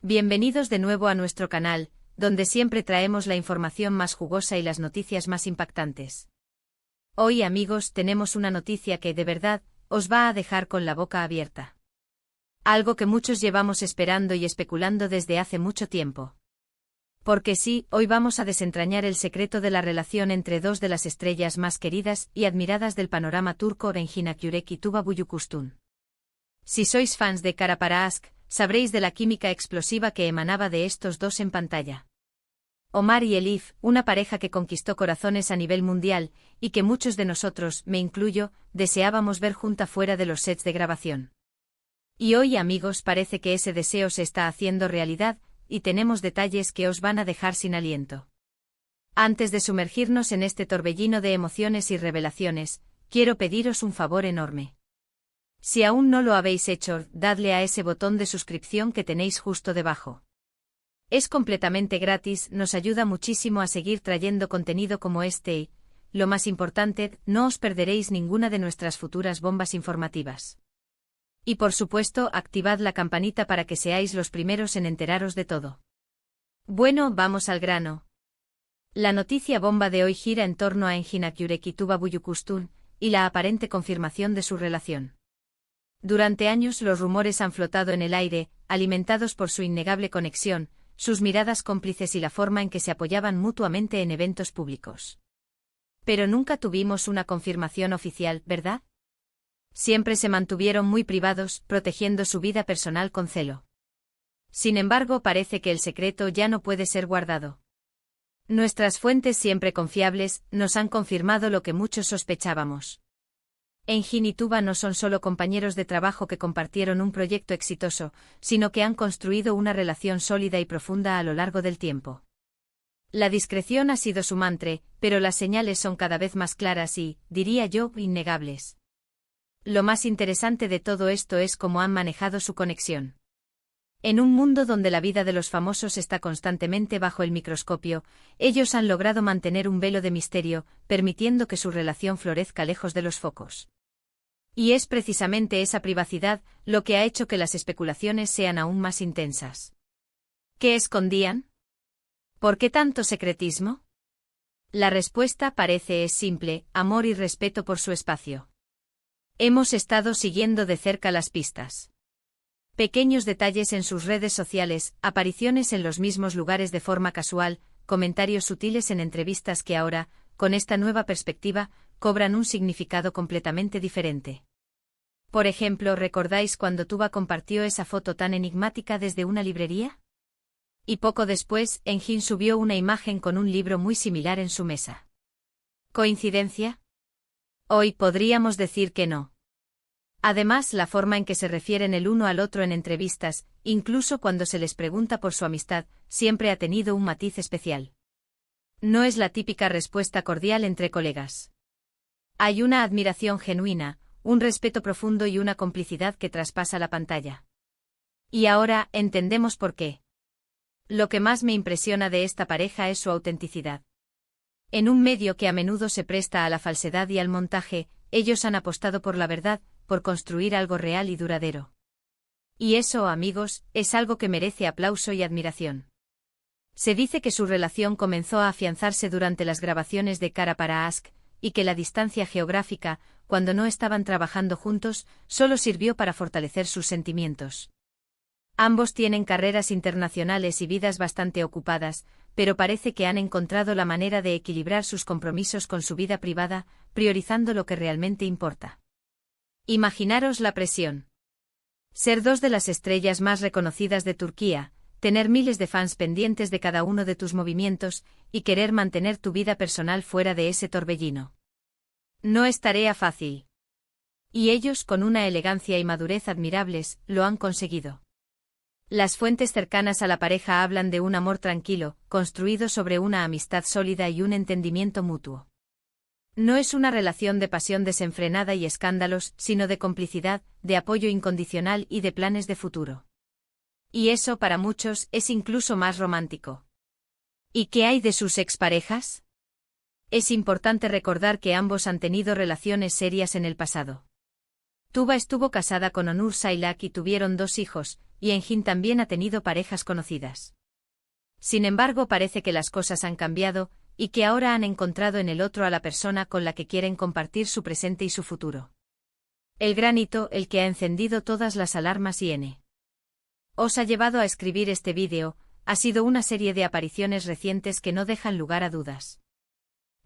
Bienvenidos de nuevo a nuestro canal, donde siempre traemos la información más jugosa y las noticias más impactantes. Hoy, amigos, tenemos una noticia que, de verdad, os va a dejar con la boca abierta. Algo que muchos llevamos esperando y especulando desde hace mucho tiempo. Porque sí, hoy vamos a desentrañar el secreto de la relación entre dos de las estrellas más queridas y admiradas del panorama turco, Engin Akyürek y Tuba Büyüküstün. Si sois fans de Kara Para Aşk, sabréis de la química explosiva que emanaba de estos dos en pantalla. Omar y Elif, una pareja que conquistó corazones a nivel mundial, y que muchos de nosotros, me incluyo, deseábamos ver junta fuera de los sets de grabación. Y hoy, amigos, parece que ese deseo se está haciendo realidad, y tenemos detalles que os van a dejar sin aliento. Antes de sumergirnos en este torbellino de emociones y revelaciones, quiero pediros un favor enorme. Si aún no lo habéis hecho, dadle a ese botón de suscripción que tenéis justo debajo. Es completamente gratis, nos ayuda muchísimo a seguir trayendo contenido como este y, lo más importante, no os perderéis ninguna de nuestras futuras bombas informativas. Y por supuesto, activad la campanita para que seáis los primeros en enteraros de todo. Bueno, vamos al grano. La noticia bomba de hoy gira en torno a Engin Akyürek y Tuba Büyüküstün, y la aparente confirmación de su relación. Durante años los rumores han flotado en el aire, alimentados por su innegable conexión, sus miradas cómplices y la forma en que se apoyaban mutuamente en eventos públicos. Pero nunca tuvimos una confirmación oficial, ¿verdad? Siempre se mantuvieron muy privados, protegiendo su vida personal con celo. Sin embargo, parece que el secreto ya no puede ser guardado. Nuestras fuentes siempre confiables nos han confirmado lo que muchos sospechábamos. Engin y Tuba no son solo compañeros de trabajo que compartieron un proyecto exitoso, sino que han construido una relación sólida y profunda a lo largo del tiempo. La discreción ha sido su mantra, pero las señales son cada vez más claras y, diría yo, innegables. Lo más interesante de todo esto es cómo han manejado su conexión. En un mundo donde la vida de los famosos está constantemente bajo el microscopio, ellos han logrado mantener un velo de misterio, permitiendo que su relación florezca lejos de los focos. Y es precisamente esa privacidad lo que ha hecho que las especulaciones sean aún más intensas. ¿Qué escondían? ¿Por qué tanto secretismo? La respuesta parece es simple: amor y respeto por su espacio. Hemos estado siguiendo de cerca las pistas. Pequeños detalles en sus redes sociales, apariciones en los mismos lugares de forma casual, comentarios sutiles en entrevistas que ahora, con esta nueva perspectiva, cobran un significado completamente diferente. Por ejemplo, ¿recordáis cuando Tuba compartió esa foto tan enigmática desde una librería? Y poco después, Engin subió una imagen con un libro muy similar en su mesa. ¿Coincidencia? Hoy podríamos decir que no. Además, la forma en que se refieren el uno al otro en entrevistas, incluso cuando se les pregunta por su amistad, siempre ha tenido un matiz especial. No es la típica respuesta cordial entre colegas. Hay una admiración genuina, un respeto profundo y una complicidad que traspasa la pantalla. Y ahora entendemos por qué. Lo que más me impresiona de esta pareja es su autenticidad. En un medio que a menudo se presta a la falsedad y al montaje, ellos han apostado por la verdad, por construir algo real y duradero. Y eso, amigos, es algo que merece aplauso y admiración. Se dice que su relación comenzó a afianzarse durante las grabaciones de Kara Para Aşk, y que la distancia geográfica, cuando no estaban trabajando juntos, solo sirvió para fortalecer sus sentimientos. Ambos tienen carreras internacionales y vidas bastante ocupadas, pero parece que han encontrado la manera de equilibrar sus compromisos con su vida privada, priorizando lo que realmente importa. Imaginaros la presión. Ser dos de las estrellas más reconocidas de Turquía, tener miles de fans pendientes de cada uno de tus movimientos, y querer mantener tu vida personal fuera de ese torbellino. No es tarea fácil. Y ellos, con una elegancia y madurez admirables, lo han conseguido. Las fuentes cercanas a la pareja hablan de un amor tranquilo, construido sobre una amistad sólida y un entendimiento mutuo. No es una relación de pasión desenfrenada y escándalos, sino de complicidad, de apoyo incondicional y de planes de futuro. Y eso, para muchos, es incluso más romántico. ¿Y qué hay de sus exparejas? Es importante recordar que ambos han tenido relaciones serias en el pasado. Tuba estuvo casada con Onur Sailak y tuvieron 2 hijos, y Enjin también ha tenido parejas conocidas. Sin embargo, parece que las cosas han cambiado, y que ahora han encontrado en el otro a la persona con la que quieren compartir su presente y su futuro. El gran hito, el que ha encendido todas las alarmas y os ha llevado a escribir este vídeo, ha sido una serie de apariciones recientes que no dejan lugar a dudas.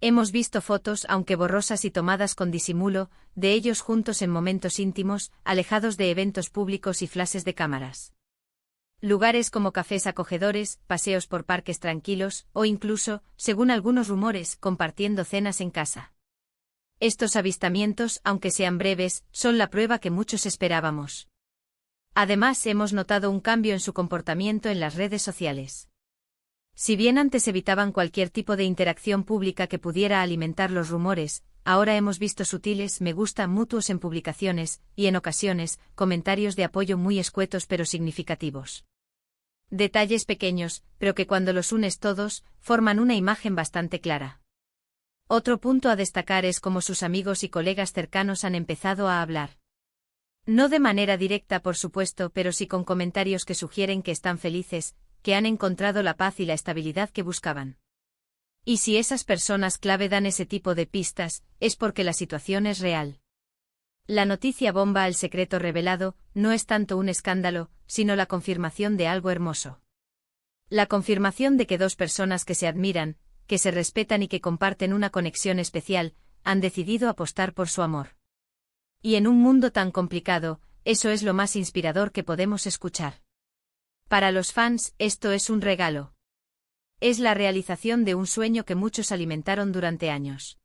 Hemos visto fotos, aunque borrosas y tomadas con disimulo, de ellos juntos en momentos íntimos, alejados de eventos públicos y flashes de cámaras. Lugares como cafés acogedores, paseos por parques tranquilos, o incluso, según algunos rumores, compartiendo cenas en casa. Estos avistamientos, aunque sean breves, son la prueba que muchos esperábamos. Además, hemos notado un cambio en su comportamiento en las redes sociales. Si bien antes evitaban cualquier tipo de interacción pública que pudiera alimentar los rumores, ahora hemos visto sutiles me gusta mutuos en publicaciones, y en ocasiones, comentarios de apoyo muy escuetos pero significativos. Detalles pequeños, pero que cuando los unes todos, forman una imagen bastante clara. Otro punto a destacar es cómo sus amigos y colegas cercanos han empezado a hablar. No de manera directa, por supuesto, pero sí con comentarios que sugieren que están felices, que han encontrado la paz y la estabilidad que buscaban. Y si esas personas clave dan ese tipo de pistas, es porque la situación es real. La noticia bomba, el secreto revelado, no es tanto un escándalo, sino la confirmación de algo hermoso. La confirmación de que dos personas que se admiran, que se respetan y que comparten una conexión especial, han decidido apostar por su amor. Y en un mundo tan complicado, eso es lo más inspirador que podemos escuchar. Para los fans, esto es un regalo. Es la realización de un sueño que muchos alimentaron durante años.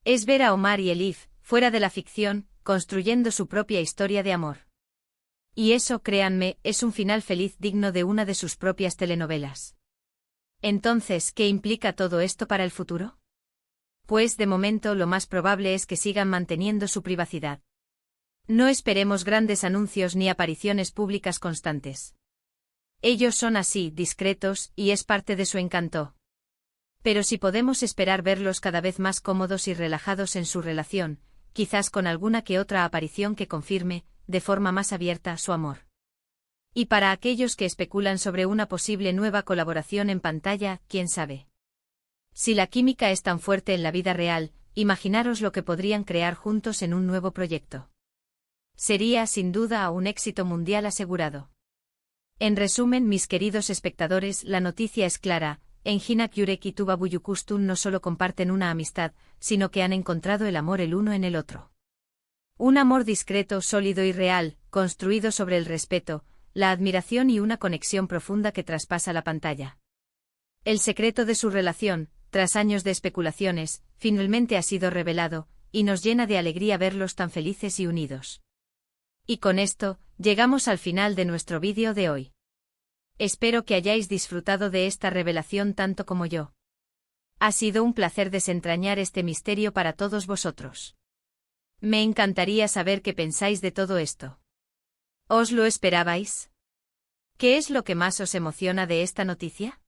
Es ver a Omar y Elif, fuera de la ficción, construyendo su propia historia de amor. Y eso, créanme, es un final feliz digno de una de sus propias telenovelas. Entonces, ¿qué implica todo esto para el futuro? Pues de momento lo más probable es que sigan manteniendo su privacidad. No esperemos grandes anuncios ni apariciones públicas constantes. Ellos son así, discretos, y es parte de su encanto. Pero si podemos esperar verlos cada vez más cómodos y relajados en su relación, quizás con alguna que otra aparición que confirme, de forma más abierta, su amor. Y para aquellos que especulan sobre una posible nueva colaboración en pantalla, quién sabe. Si la química es tan fuerte en la vida real, imaginaros lo que podrían crear juntos en un nuevo proyecto. Sería, sin duda, un éxito mundial asegurado. En resumen, mis queridos espectadores, la noticia es clara: Enginak Yurek y Tuba Buyukustun no solo comparten una amistad, sino que han encontrado el amor el uno en el otro. Un amor discreto, sólido y real, construido sobre el respeto, la admiración y una conexión profunda que traspasa la pantalla. El secreto de su relación, tras años de especulaciones, finalmente ha sido revelado, y nos llena de alegría verlos tan felices y unidos. Y con esto, llegamos al final de nuestro vídeo de hoy. Espero que hayáis disfrutado de esta revelación tanto como yo. Ha sido un placer desentrañar este misterio para todos vosotros. Me encantaría saber qué pensáis de todo esto. ¿Os lo esperabais? ¿Qué es lo que más os emociona de esta noticia?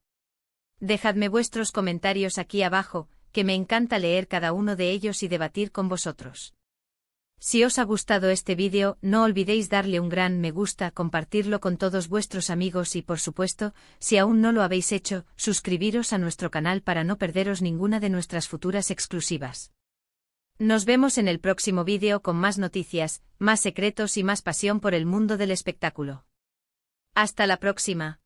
Dejadme vuestros comentarios aquí abajo, que me encanta leer cada uno de ellos y debatir con vosotros. Si os ha gustado este vídeo, no olvidéis darle un gran me gusta, compartirlo con todos vuestros amigos y, por supuesto, si aún no lo habéis hecho, suscribiros a nuestro canal para no perderos ninguna de nuestras futuras exclusivas. Nos vemos en el próximo vídeo con más noticias, más secretos y más pasión por el mundo del espectáculo. Hasta la próxima.